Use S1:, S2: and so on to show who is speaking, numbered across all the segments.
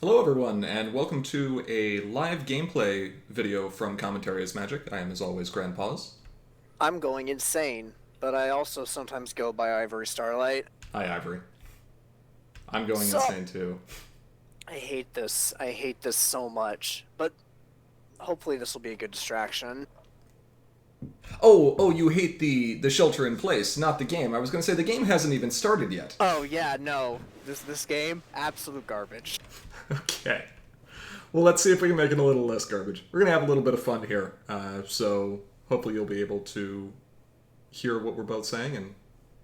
S1: Hello everyone, and welcome to a live gameplay video from Commentary is Magic. I am, as always, Grandpaws.
S2: I'm going insane, but I also sometimes go by Ivory Starlight.
S1: Hi, Ivory. I'm going
S2: Sup?
S1: insane too.
S2: I hate this. I hate this so much. But hopefully this will be a good distraction.
S1: Oh, you hate the shelter in place, not the game. I was going to say the game hasn't even started yet.
S2: Oh yeah, no. This game, absolute garbage.
S1: Okay. Well, let's see if we can make it a little less garbage. We're going to have a little bit of fun here, so hopefully you'll be able to hear what we're both saying, and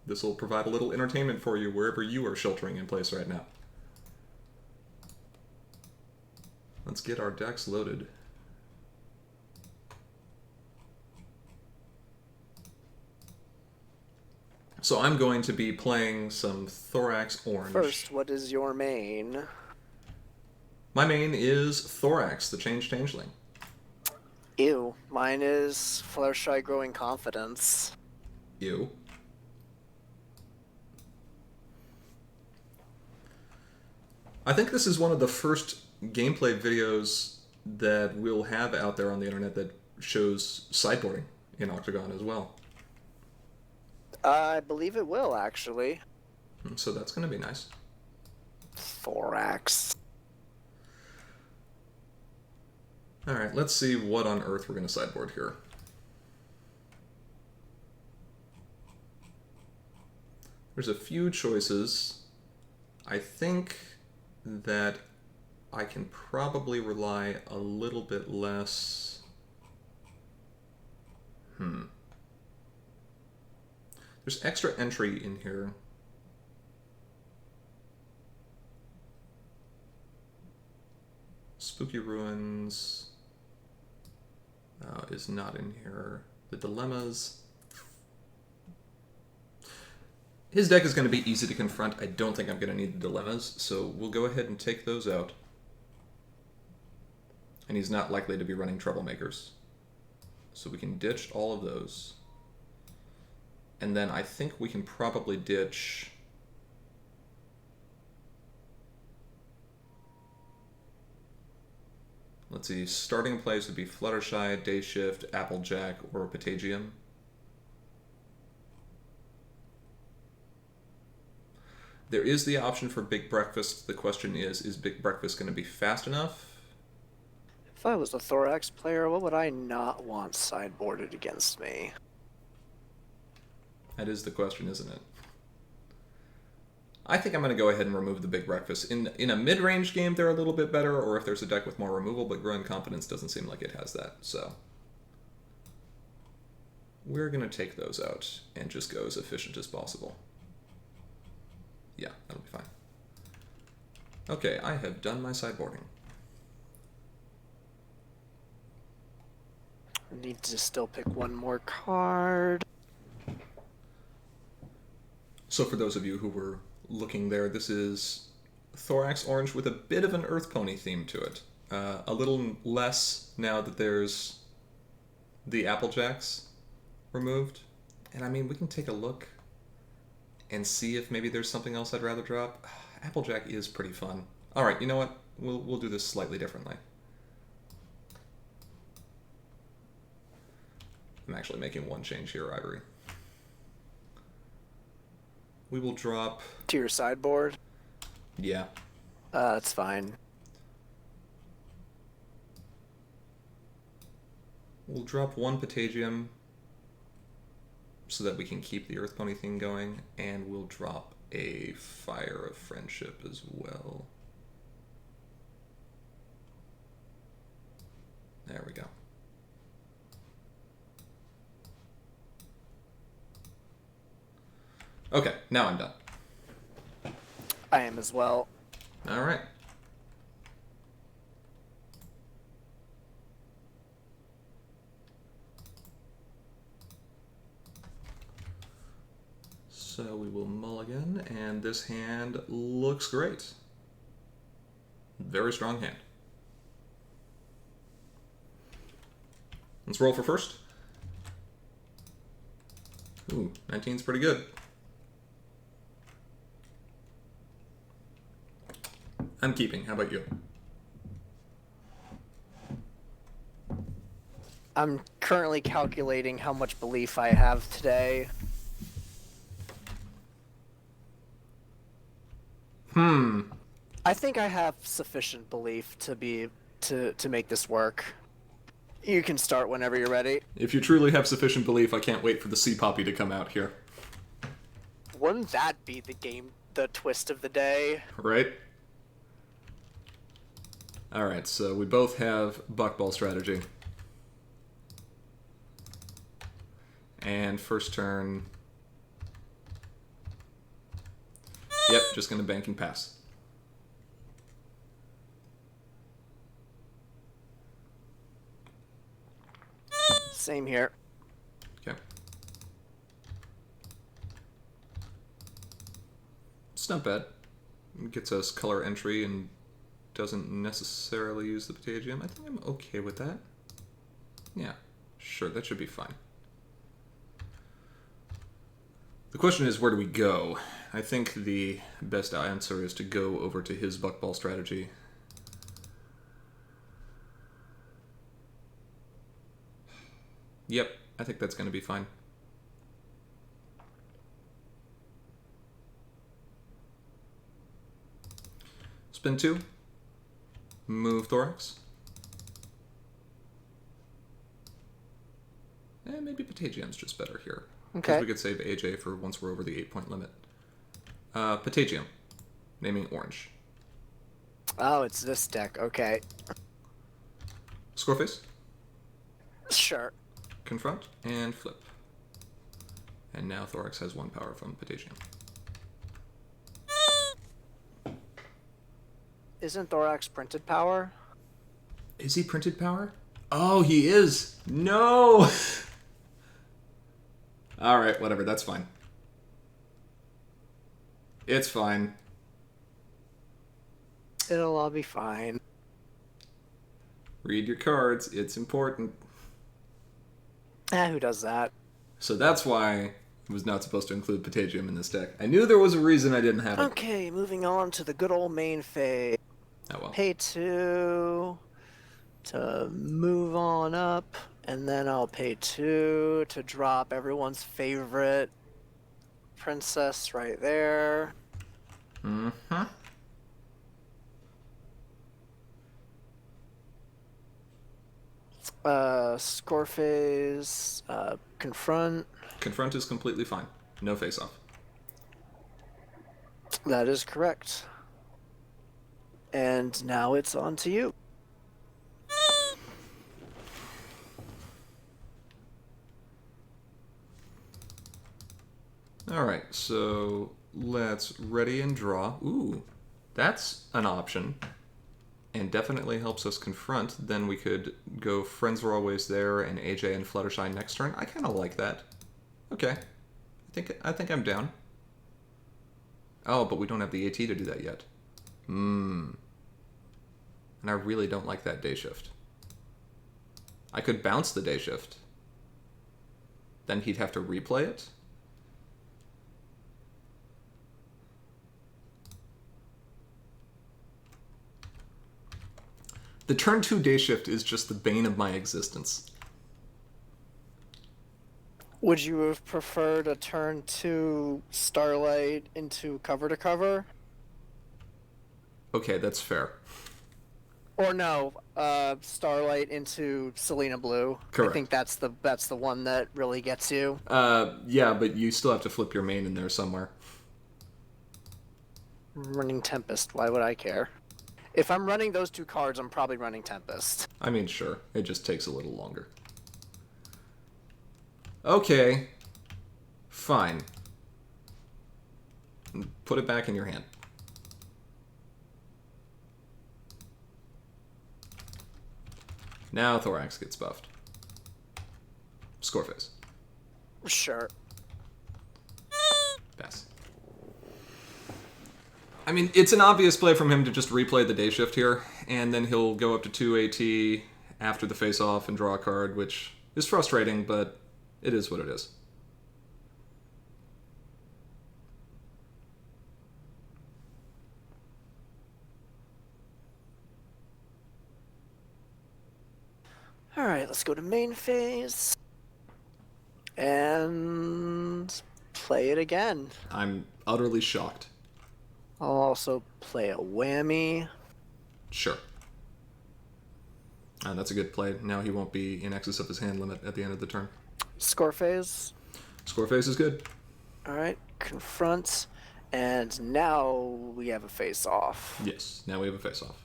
S1: this will provide a little entertainment for you wherever you are sheltering in place right now. Let's get our decks loaded. So I'm going to be playing some Thorax Orange.
S2: First, what is your main?
S1: My main is Thorax, the Changeling.
S2: Ew. Mine is Fluttershy Growing Confidence.
S1: Ew. I think this is one of the first gameplay videos that we'll have out there on the internet that shows sideboarding in Octagon as well.
S2: I believe it will, actually.
S1: So that's going to be nice.
S2: Thorax.
S1: Alright, let's see what on earth we're going to sideboard here. There's a few choices. I think that I can probably rely a little bit less... There's extra entry in here. Spooky Ruins is not in here. The Dilemmas. His deck is going to be easy to confront. I don't think I'm going to need the Dilemmas, so we'll go ahead and take those out. And he's not likely to be running Troublemakers. So we can ditch all of those. And then I think we can probably ditch... Let's see, starting place would be Fluttershy, Day Shift, Applejack, or Patagium. There is the option for Big Breakfast. The question is Big Breakfast going to be fast enough?
S2: If I was a Thorax player, what would I not want sideboarded against me?
S1: That is the question, isn't it? I think I'm going to go ahead and remove the Big Breakfast. In a mid-range game, they're a little bit better, or if there's a deck with more removal, but Growing Confidence doesn't seem like it has that, so... We're going to take those out and just go as efficient as possible. Yeah, that'll be fine. Okay, I have done my sideboarding.
S2: I need to still pick one more card.
S1: So for those of you who were looking there, this is Thorax Orange with a bit of an Earth Pony theme to it. A little less now that there's the Applejacks removed. And I mean, we can take a look and see if maybe there's something else I'd rather drop. Applejack is pretty fun. Alright, you know what? We'll do this slightly differently. I'm actually making one change here, Ivory. We will drop...
S2: To your sideboard?
S1: Yeah.
S2: That's fine.
S1: We'll drop one Patagium so that we can keep the Earth Pony thing going, and we'll drop a Fire of Friendship as well. There we go. Okay, now I'm done.
S2: I am as well.
S1: Alright. So we will mulligan, and this hand looks great. Very strong hand. Let's roll for first. Ooh, 19's pretty good. I'm keeping. How about you?
S2: I'm currently calculating how much belief I have today. I think I have sufficient belief to make this work. You can start whenever you're ready.
S1: If you truly have sufficient belief, I can't wait for the sea poppy to come out here.
S2: Wouldn't that be the twist of the day?
S1: Right? Alright, so we both have buckball strategy. And first turn... Yep, just gonna bank and pass.
S2: Same here.
S1: Okay. It's not bad. It gets us color entry and doesn't necessarily use the Patagium. I think I'm okay with that. Yeah, sure, that should be fine. The question is, where do we go? I think the best answer is to go over to his buckball strategy. Yep, I think that's going to be fine. Spin 2. Move Thorax. Maybe Patagium's just better here.
S2: Okay.
S1: Because we could save AJ for once we're over the 8-point limit. Patagium. Naming orange.
S2: Oh, it's this deck. Okay.
S1: Score face.
S2: Sure.
S1: Confront. And flip. And now Thorax has 1 power from Patagium.
S2: Isn't Thorax printed power?
S1: Is he printed power? Oh, he is! No! Alright, whatever, that's fine. It's fine.
S2: It'll all be fine.
S1: Read your cards, it's important.
S2: Who does that?
S1: So that's why I was not supposed to include Patagium in this deck. I knew there was a reason I didn't have it.
S2: Okay, moving on to the good old main phase.
S1: Oh well.
S2: Pay 2 to move on up, and then I'll pay 2 to drop everyone's favorite princess right there.
S1: Mm-hmm.
S2: Score phase, confront.
S1: Confront is completely fine. No face-off.
S2: That is correct. And now it's on to you.
S1: Alright, so let's ready and draw. Ooh, that's an option. And definitely helps us confront. Then we could go Friends Were Always There and AJ and Fluttershy next turn. I kind of like that. Okay. I think I'm down. Oh, but we don't have the AT to do that yet. And I really don't like that day shift. I could bounce the day shift. Then he'd have to replay it. The turn 2 day shift is just the bane of my existence.
S2: Would you have preferred a turn 2 Starlight into cover to cover?
S1: Okay, that's fair.
S2: Or no, Starlight into Selena Blue.
S1: Correct.
S2: I think that's the one that really gets you.
S1: Yeah, but you still have to flip your main in there somewhere.
S2: Running Tempest, why would I care? If I'm running those 2 cards, I'm probably running Tempest.
S1: I mean, sure. It just takes a little longer. Okay. Fine. Put it back in your hand. Now Thorax gets buffed. Score phase.
S2: Sure.
S1: Pass. I mean, it's an obvious play from him to just replay the day shift here, and then he'll go up to 2 AT after the face-off and draw a card, which is frustrating, but it is what it is.
S2: Alright, let's go to main phase. And play it again.
S1: I'm utterly shocked.
S2: I'll also play a whammy.
S1: Sure. That's a good play. Now he won't be in excess of his hand limit at the end of the turn.
S2: Score phase.
S1: Score phase is good.
S2: Alright, confront. And now we have a face off.
S1: Yes, now we have a face off.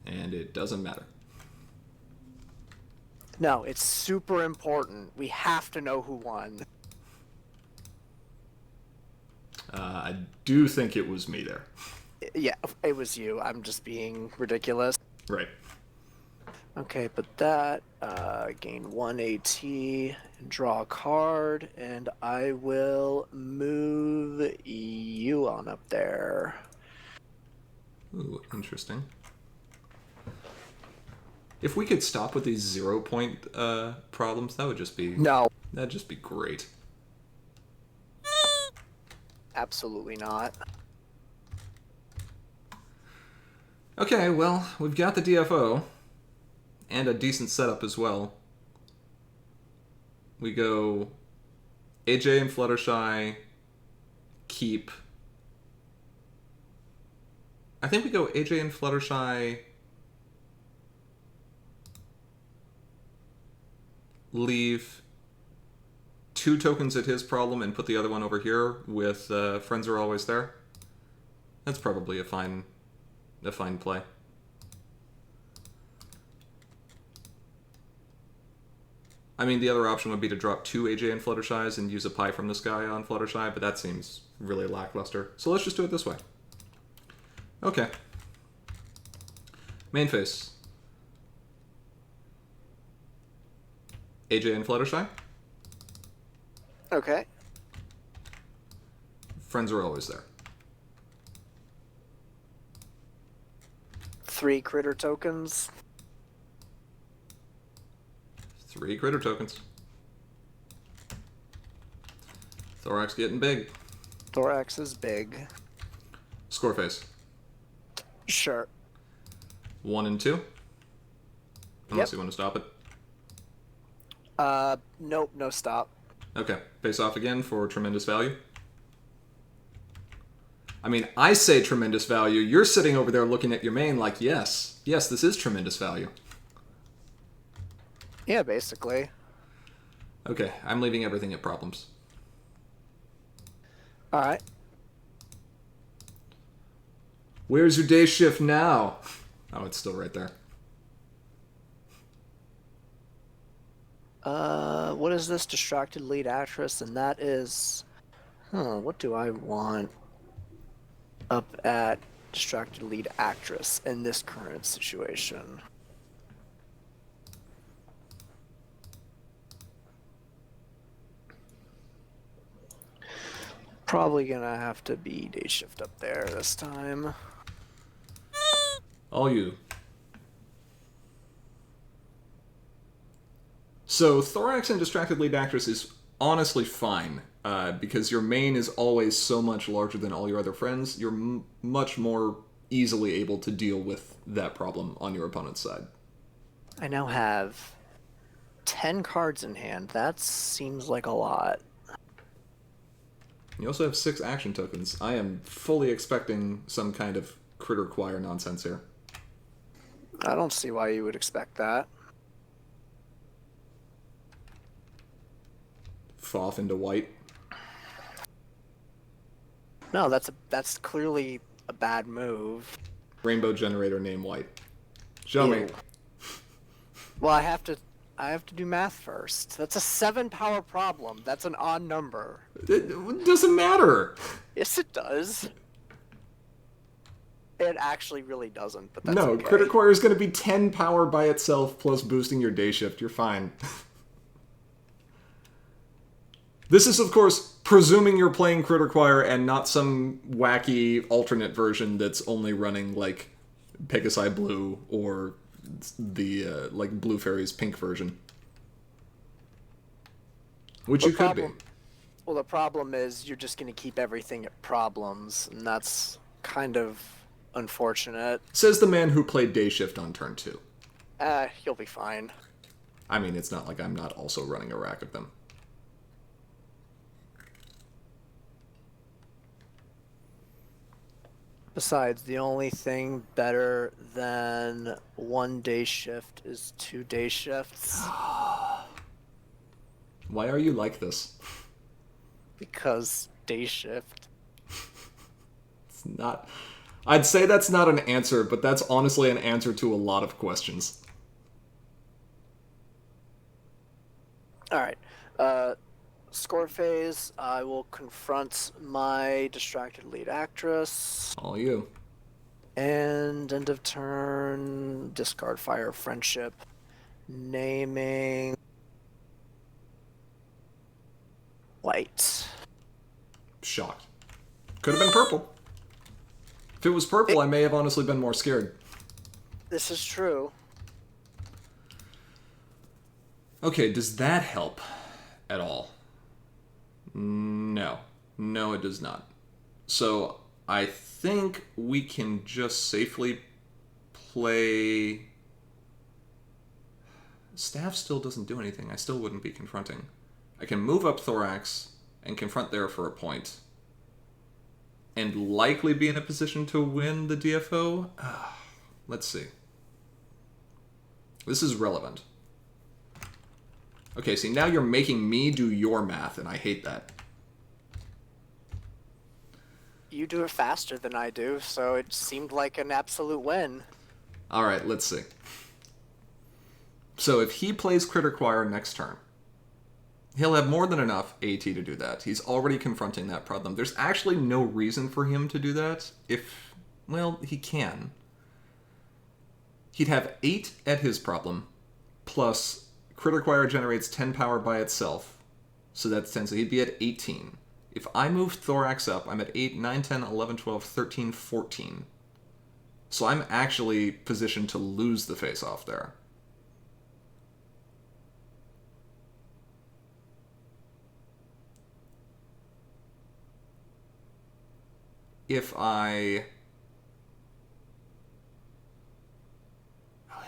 S1: And it doesn't matter.
S2: No, it's super important. We have to know who won.
S1: I do think it was me there.
S2: Yeah, it was you. I'm just being ridiculous.
S1: Right.
S2: Okay, but that, gain 1 AT, draw a card, and I will move you on up there.
S1: Ooh, interesting. If we could stop with these 0 point problems, that would just be...
S2: No.
S1: That'd just be great.
S2: Absolutely not.
S1: Okay, well, we've got the DFO, and a decent setup as well. We go AJ and Fluttershy, keep... I think we go AJ and Fluttershy... leave 2 tokens at his problem and put the other one over here with Friends Are Always There. That's probably a fine play. I mean, the other option would be to drop 2 AJ and Fluttershy's and use a pie from the sky on Fluttershy, but that seems really lackluster. So let's just do it this way. Okay. Main phase. AJ and Fluttershy.
S2: Okay.
S1: Friends Are Always There.
S2: 3 critter tokens.
S1: 3 critter tokens. Thorax getting big.
S2: Thorax is big.
S1: Score phase.
S2: Sure.
S1: 1 and 2. Unless you want to stop it.
S2: Nope, no stop.
S1: Okay, face off again for tremendous value. I mean, I say tremendous value. You're sitting over there looking at your main like, yes, this is tremendous value.
S2: Yeah, basically.
S1: Okay, I'm leaving everything at problems.
S2: Alright.
S1: Where's your day shift now? Oh, it's still right there.
S2: What is this? Distracted lead actress, and that is... what do I want up at distracted lead actress in this current situation? Probably gonna have to be day shift up there this time.
S1: All you. So Thorax and Distracted Lead Actress is honestly fine, because your main is always so much larger than all your other friends. You're much more easily able to deal with that problem on your opponent's side.
S2: I now have 10 cards in hand. That seems like a lot.
S1: You also have 6 action tokens. I am fully expecting some kind of critter choir nonsense here.
S2: I don't see why you would expect that.
S1: Off into white.
S2: No, that's clearly a bad move.
S1: Rainbow generator name white. Show me.
S2: Well, I have to do math first. That's a 7 power problem. That's an odd number.
S1: It doesn't matter.
S2: Yes, it does. It actually really doesn't, but that's
S1: no,
S2: okay.
S1: Critter Choir is going to be 10 power by itself plus boosting your day shift. You're fine. This is, of course, presuming you're playing Critter Choir and not some wacky alternate version that's only running, like, Pegasi Blue or the, like, Blue Fairy's pink version. Which you could be.
S2: Well, the problem is you're just going to keep everything at problems, and that's kind of unfortunate.
S1: Says the man who played day shift on turn 2.
S2: You'll be fine.
S1: I mean, it's not like I'm not also running a rack of them.
S2: Besides, the only thing better than 1 day shift is 2 day shifts.
S1: Why are you like this?
S2: Because day shift.
S1: It's not... I'd say that's not an answer, but that's honestly an answer to a lot of questions.
S2: Alright. Score phase, I will confront my distracted lead actress.
S1: All you.
S2: And end of turn, discard Fire of Friendship. Naming... white.
S1: Shocked. Could have been purple. If it was purple, I may have honestly been more scared.
S2: This is true.
S1: Okay, does that help at all? No. No, it does not. So, I think we can just safely play... Staff still doesn't do anything. I still wouldn't be confronting. I can move up Thorax and confront there for a point. And likely be in a position to win the DFO? Let's see. This is relevant. Okay, see, now you're making me do your math, and I hate that.
S2: You do it faster than I do, so it seemed like an absolute win.
S1: Alright, let's see. So if he plays Critter Choir next turn, he'll have more than enough AT to do that. He's already confronting that problem. There's actually no reason for him to do that if, well, he can. He'd have 8 at his problem, plus Critter Choir generates 10 power by itself, so that's 10, so he'd be at 18. If I move Thorax up, I'm at 8, 9, 10, 11, 12, 13, 14. So I'm actually positioned to lose the face-off there. If I...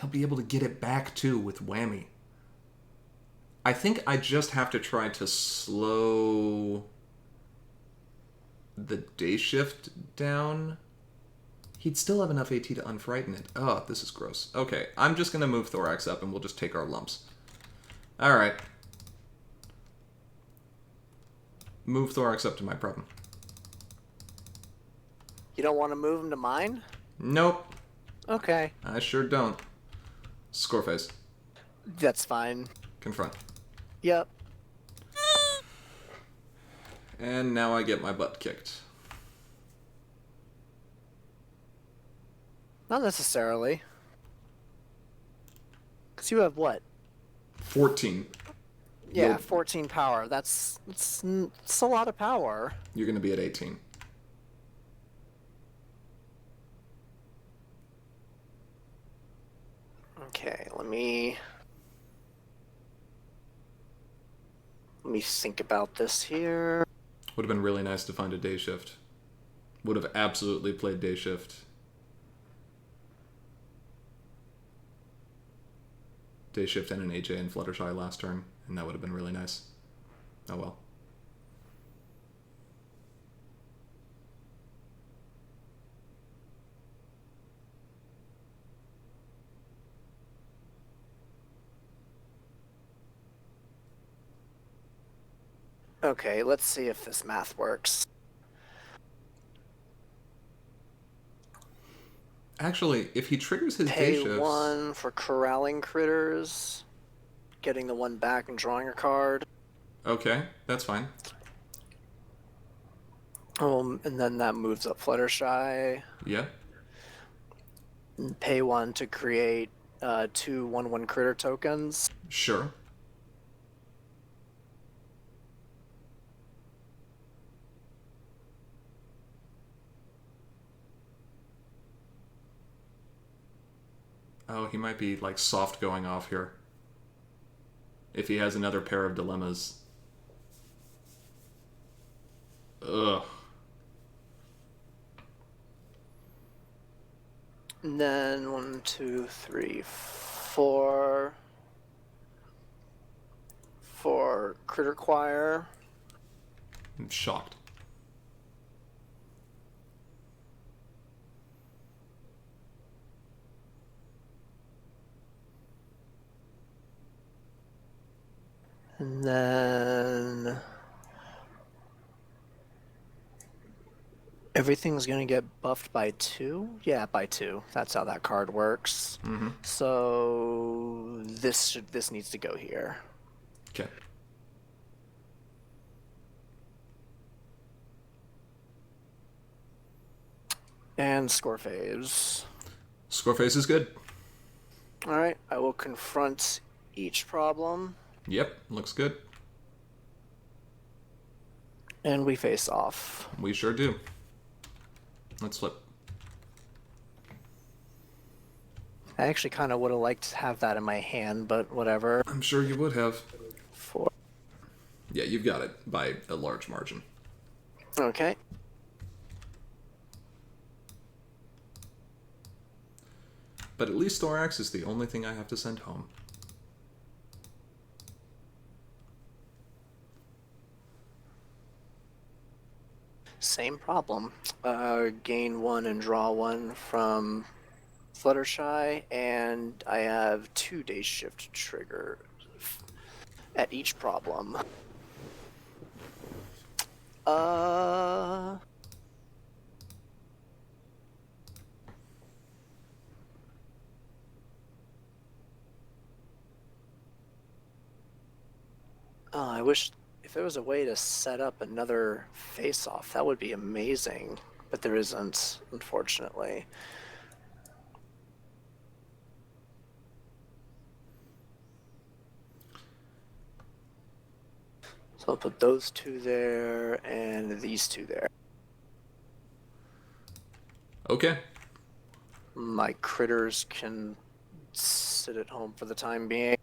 S1: he'll be able to get it back, too, with Whammy. I think I just have to try to slow the day shift down. He'd still have enough AT to unfrighten it. Oh, this is gross. Okay, I'm just going to move Thorax up and we'll just take our lumps. Alright. Move Thorax up to my problem.
S2: You don't want to move him to mine?
S1: Nope.
S2: Okay.
S1: I sure don't. Score phase.
S2: That's fine.
S1: Confront.
S2: Yep.
S1: And now I get my butt kicked.
S2: Not necessarily. Because you have what?
S1: 14.
S2: Yeah,
S1: You'll-
S2: 14 power. That's a lot of power.
S1: You're going to be at 18.
S2: Okay, let me think about this here.
S1: Would have been really nice to find a day shift. Would have absolutely played day shift. Day shift and an AJ and Fluttershy last turn, and that would have been really nice. Oh well.
S2: Okay, let's see if this math works.
S1: Actually, if he triggers his day
S2: Pay
S1: shifts...
S2: 1 for corralling critters, getting the 1 back and drawing a card.
S1: Okay, that's fine.
S2: And then that moves up Fluttershy.
S1: Yeah.
S2: And pay 1 to create 2 1/1 critter tokens.
S1: Sure. Oh, he might be, like, soft going off here. If he has another pair of dilemmas. Ugh.
S2: And then 1, 2, 3, 4 for Critter Choir.
S1: I'm shocked.
S2: And then everything's going to get buffed by 2? Yeah, by 2. That's how that card works.
S1: Mm-hmm.
S2: So this needs to go here.
S1: Okay.
S2: And score phase.
S1: Score phase is good.
S2: Alright, I will confront each problem.
S1: Yep, looks good.
S2: And we face off.
S1: We sure do. Let's flip.
S2: I actually kind of would have liked to have that in my hand, but whatever.
S1: I'm sure you would have.
S2: 4.
S1: Yeah, you've got it by a large margin.
S2: Okay.
S1: But at least Thorax is the only thing I have to send home.
S2: Same problem. Gain 1 and draw 1 from Fluttershy, and I have 2 day shift trigger at each problem. I wish if there was a way to set up another face-off, that would be amazing. But there isn't, unfortunately. So I'll put those 2 there and these 2 there.
S1: Okay.
S2: My critters can sit at home for the time being.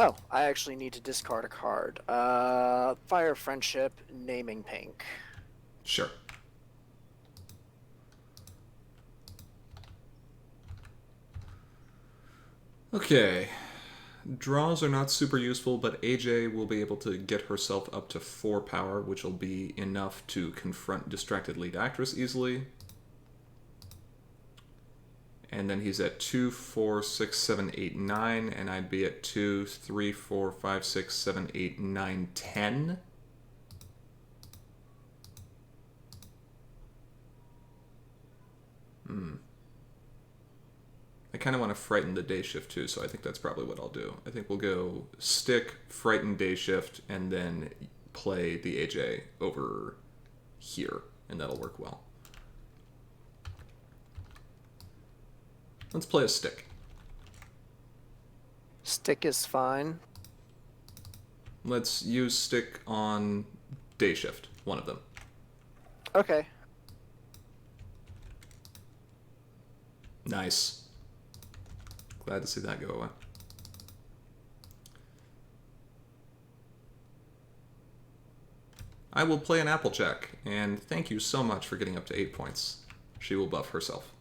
S2: Oh, I actually need to discard a card. Fire Friendship, Naming Pink.
S1: Sure. Okay. Draws are not super useful, but AJ will be able to get herself up to 4 power, which will be enough to confront Distracted Lead Actress easily. And then he's at 2, 4, 6, 7, 8, 9, and I'd be at 2, 3, 4, 5, 6, 7, 8, 9, 10. I kind of want to frighten the day shift too, so I think that's probably what I'll do. I think we'll go stick, frighten day shift, and then play the AJ over here, and that'll work well. Let's play a stick.
S2: Stick is fine.
S1: Let's use stick on day shift, one of them.
S2: Okay.
S1: Nice. Glad to see that go away. I will play an Applejack, and thank you so much for getting up to 8 points. She will buff herself.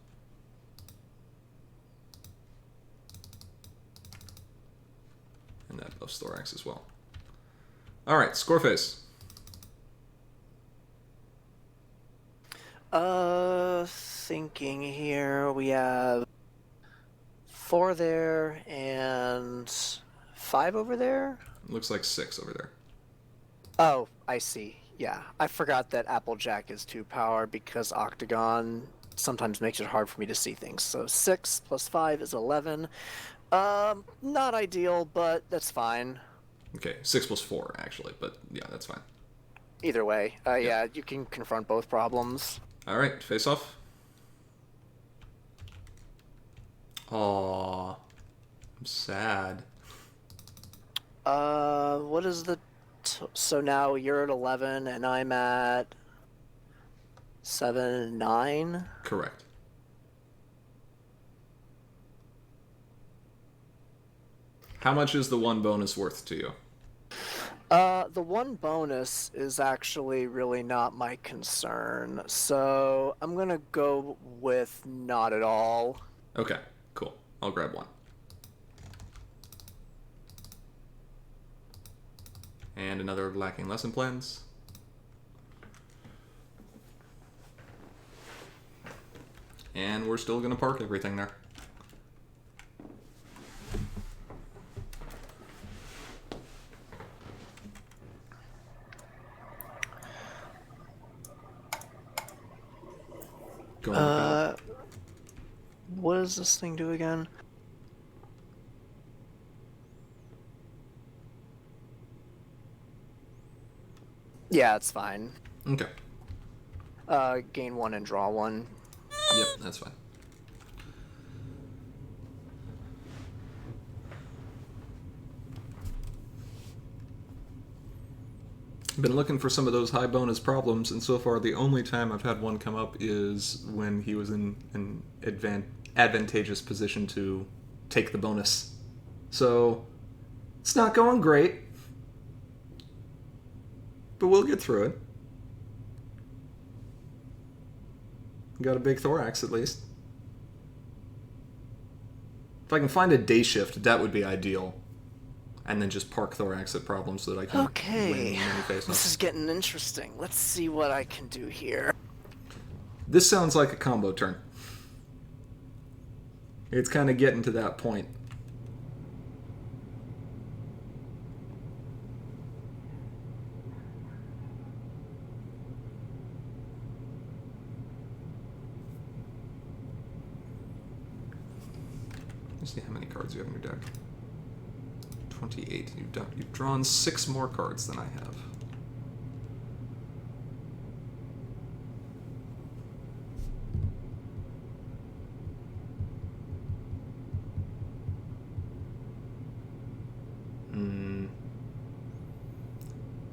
S1: And that buffs Thorax as well. Alright, score face.
S2: Thinking here, we have 4 there and 5 over there?
S1: Looks like 6 over there.
S2: Oh, I see. Yeah, I forgot that Applejack is 2 power because Octagon sometimes makes it hard for me to see things. So 6 plus 5 is 11. Not ideal, but that's fine.
S1: Okay, 6 plus 4, actually, but yeah, that's fine.
S2: Either way, yeah, you can confront both problems.
S1: Alright, face off. Aww. I'm sad.
S2: What is the... so now you're at 11 and I'm at 7, 9?
S1: Correct. How much is the 1 bonus worth to you?
S2: The one bonus is actually really not my concern, so I'm gonna go with not at all.
S1: Okay, cool. I'll grab one. And another lacking lesson plans. And we're still going to park everything there. Going about.
S2: What does this thing do again? Yeah, it's fine.
S1: Okay.
S2: Gain one and draw one.
S1: Yep, that's fine. Been looking for some of those high bonus problems, and so far the only time I've had one come up is when he was in an advantageous position to take the bonus. So, it's not going great, but we'll get through it. Got a big thorax, at least. If I can find a day shift, that would be ideal. And then just park thorax at problems so that I can win many face-offs.
S2: This is getting interesting. Let's see what I can do here.
S1: This sounds like a combo turn. It's kind of getting to that point. Let's see how many cards you have in your deck. 28. You've drawn 6 more cards than I have. Hmm.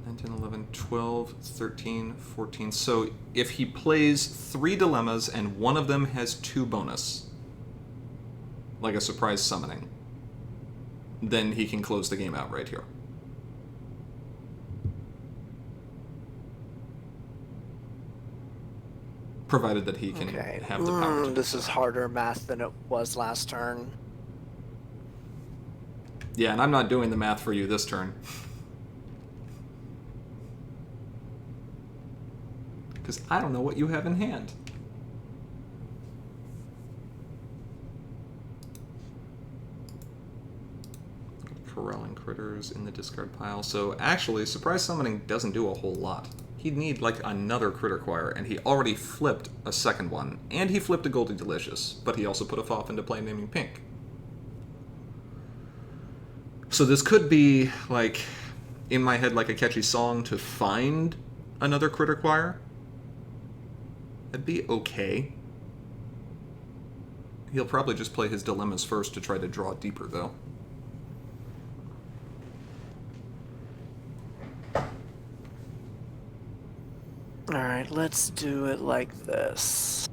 S1: 9, 10, 11, 12, 13, 14. So if he plays 3 dilemmas and one of them has 2 bonus, like a surprise summoning, then he can close the game out right here. Provided that he can have the power to do
S2: This
S1: so.
S2: is harder math than it was last turn.
S1: Yeah, and I'm not doing the math for you this turn. Because I don't know what you have in hand. Corralling critters in the discard pile. So actually, surprise summoning doesn't do a whole lot. He'd need like another critter choir, and he already flipped a second one, and he flipped a Goldie Delicious, but he also put a Foff into play naming pink. So this could be like in my head like a catchy song to find another critter choir. That'd be okay. He'll probably just play his dilemmas first to try to draw deeper though.
S2: Alright, let's do it like this.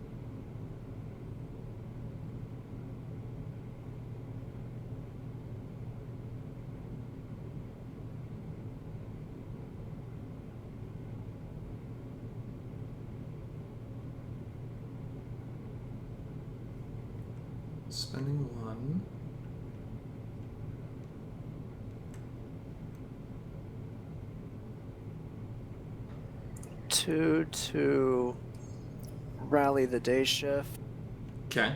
S1: Spending 1.
S2: To rally the day shift.
S1: Okay.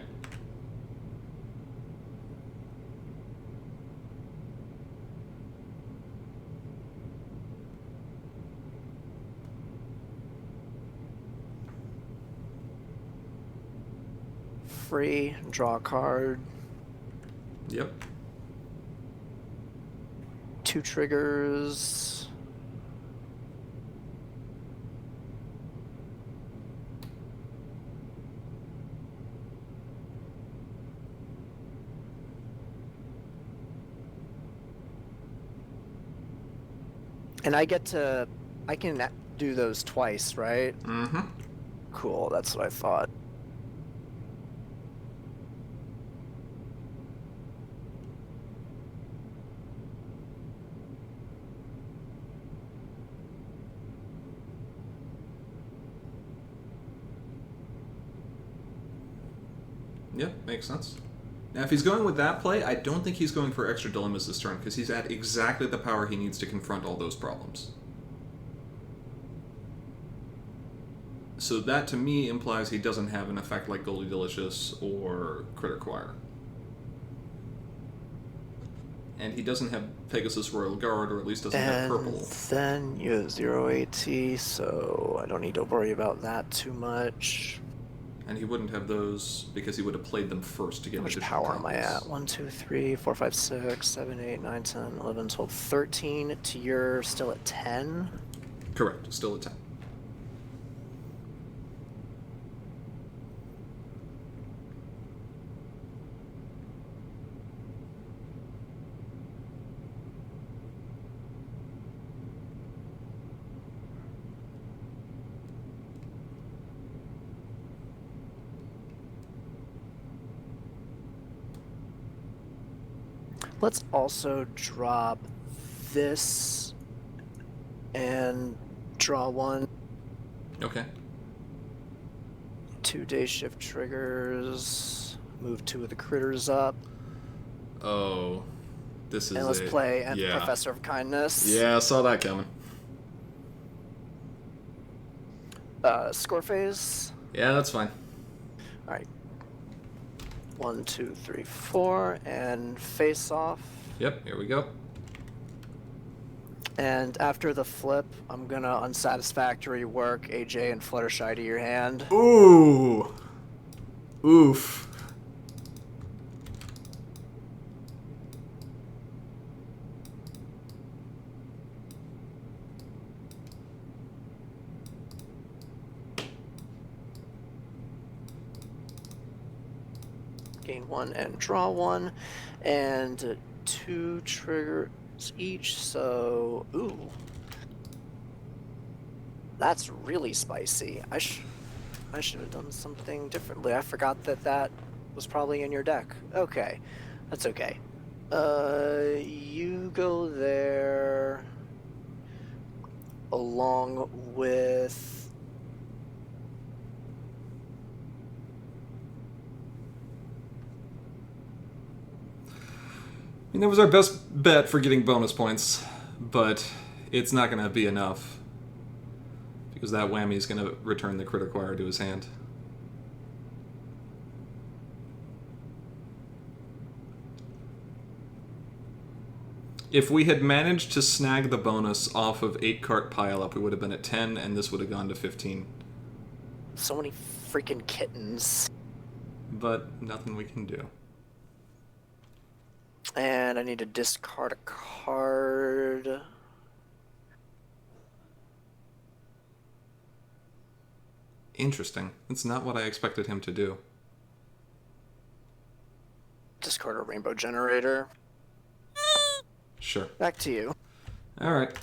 S2: Free, draw a card.
S1: Yep.
S2: 2 triggers. And I can do those twice, right?
S1: Mm-hmm.
S2: Cool, that's what I thought.
S1: Yep, makes sense. Now, if he's going with that play, I don't think he's going for extra dilemmas this turn, because he's at exactly the power he needs to confront all those problems. So that, to me, implies he doesn't have an effect like Goldie Delicious or Critter Choir. And he doesn't have Pegasus Royal Guard, or at least doesn't have purple.
S2: Then you have 0 AT, so I don't need to worry about that too much.
S1: And he wouldn't have those because he would have played them first to get
S2: How much
S1: additional
S2: power am I
S1: copies.
S2: at? 1, 2, 3, 4, 5, 6, 7, 8, 9, 10, 11, 12, 13. To you're still at 10?
S1: Correct, still a 10.
S2: Let's also drop this and draw 1.
S1: Okay.
S2: 2 day shift triggers. Move 2 of the critters up.
S1: Oh, this is
S2: And let's play and
S1: yeah.
S2: Professor of Kindness.
S1: Yeah, I saw that coming.
S2: Score phase.
S1: Yeah, that's fine.
S2: Alright. 1, 2, 3, 4, and face off.
S1: Yep, here we go.
S2: And after the flip, I'm gonna unsatisfactory work AJ and Fluttershy to your hand.
S1: Ooh! Oof.
S2: Gain 1 and draw 1, and 2 triggers each, so ooh. That's really spicy. I should have done something differently. I forgot that was probably in your deck. Okay, that's okay. You go there along with...
S1: I mean, that was our best bet for getting bonus points, but it's not going to be enough. Because that whammy is going to return the Critter Choir to his hand. If we had managed to snag the bonus off of 8-cart pileup, we would have been at 10, and this would have gone to 15.
S2: So many freaking kittens.
S1: But nothing we can do.
S2: And I need to discard a card.
S1: Interesting. That's not what I expected him to do.
S2: Discard a Rainbow Generator.
S1: Sure.
S2: Back to you.
S1: Alright.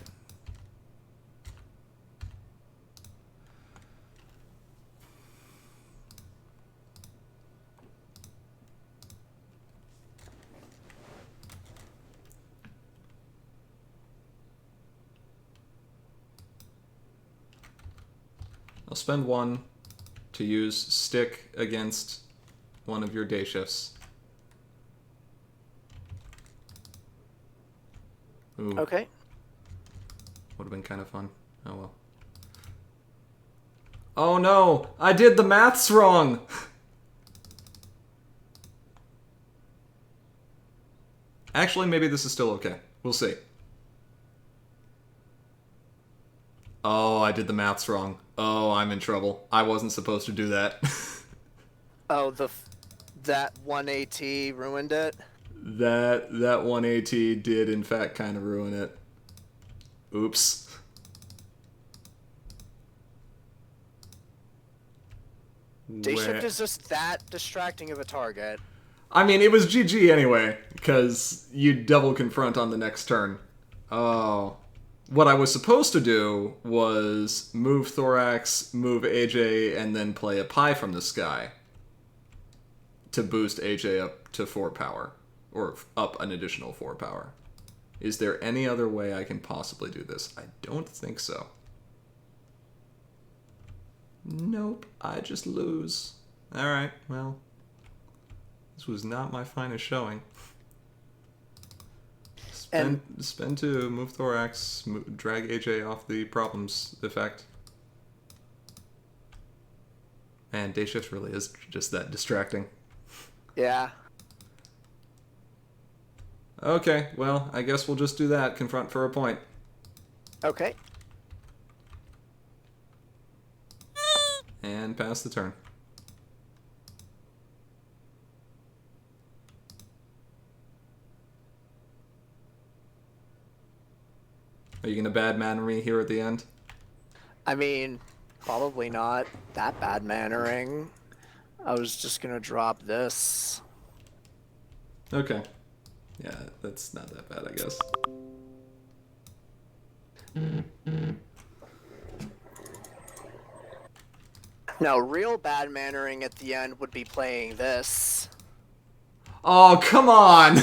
S1: I'll spend 1 to use Stick against one of your day shifts. Ooh.
S2: Okay.
S1: Would have been kind of fun. Oh well. Oh no! I did the maths wrong! Actually, maybe this is still okay. We'll see. Oh, I did the maths wrong. Oh, I'm in trouble. I wasn't supposed to do that.
S2: Oh, that 1 AT ruined it?
S1: That 180 did in fact kind of ruin it. Oops.
S2: Day shift is just that distracting of a target.
S1: I mean, it was GG anyway, because you double confront on the next turn. Oh. What I was supposed to do was move Thorax, move AJ, and then play a pie from the sky to boost AJ up to 4 power, or up an additional 4 power. Is there any other way I can possibly do this? I don't think so. Nope, I just lose. Alright, well, This was not my finest showing.
S2: And
S1: Spend 2, move Thorax, drag AJ off the problems effect. Man, day shift really is just that distracting.
S2: yeah.
S1: Okay, well, I guess we'll just do that. Confront for a point.
S2: Okay.
S1: And pass the turn. Are you going to bad manner me here at the end?
S2: I mean, probably not that bad mannering. I was just gonna drop this.
S1: Okay. Yeah, that's not that bad, I guess.
S2: Now, real bad mannering at the end would be playing this.
S1: Oh, come on!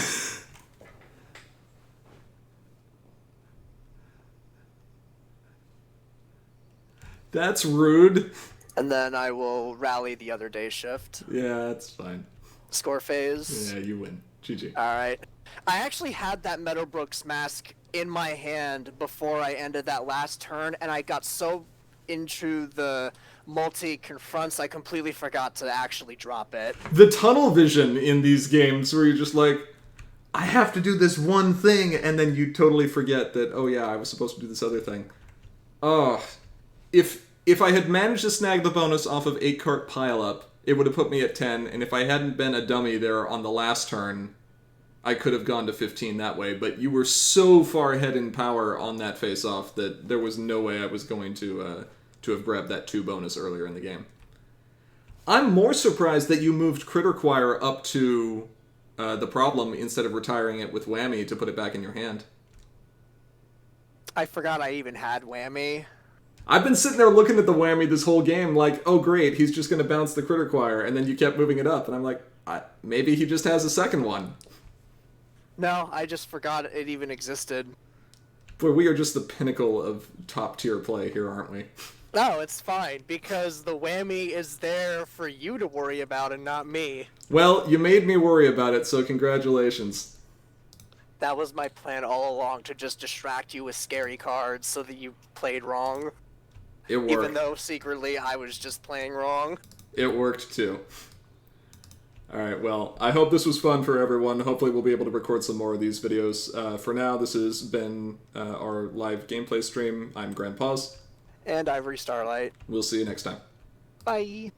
S1: That's rude.
S2: And then I will rally the other day shift.
S1: Yeah, that's fine.
S2: Score phase.
S1: Yeah, you win. GG.
S2: Alright. I actually had that Meadowbrooks mask in my hand before I ended that last turn, and I got so into the multi-confronts I completely forgot to actually drop it.
S1: The tunnel vision in these games where you're just like, I have to do this one thing, and then you totally forget that, oh yeah, I was supposed to do this other thing. Oh, if I had managed to snag the bonus off of 8 cart pileup, it would have put me at 10, and if I hadn't been a dummy there on the last turn, I could have gone to 15 that way, but you were so far ahead in power on that face-off that there was no way I was going to have grabbed that 2 bonus earlier in the game. I'm more surprised that you moved Critter Choir up to the problem instead of retiring it with Whammy to put it back in your hand.
S2: I forgot I even had Whammy.
S1: I've been sitting there looking at the Whammy this whole game like, oh great, he's just going to bounce the Critter Choir, and then you kept moving it up, and I'm like, maybe he just has a second one.
S2: No, I just forgot it even existed.
S1: Boy, we are just the pinnacle of top-tier play here, aren't we?
S2: No, it's fine, because the Whammy is there for you to worry about and not me.
S1: Well, you made me worry about it, so congratulations.
S2: That was my plan all along, to just distract you with scary cards so that you played wrong.
S1: It worked.
S2: Even though secretly I was just playing wrong.
S1: It worked too. Alright, well, I hope this was fun for everyone. Hopefully we'll be able to record some more of these videos. For now, this has been our live gameplay stream. I'm Grandpaws.
S2: And Ivory Starlight.
S1: We'll see you next time.
S2: Bye.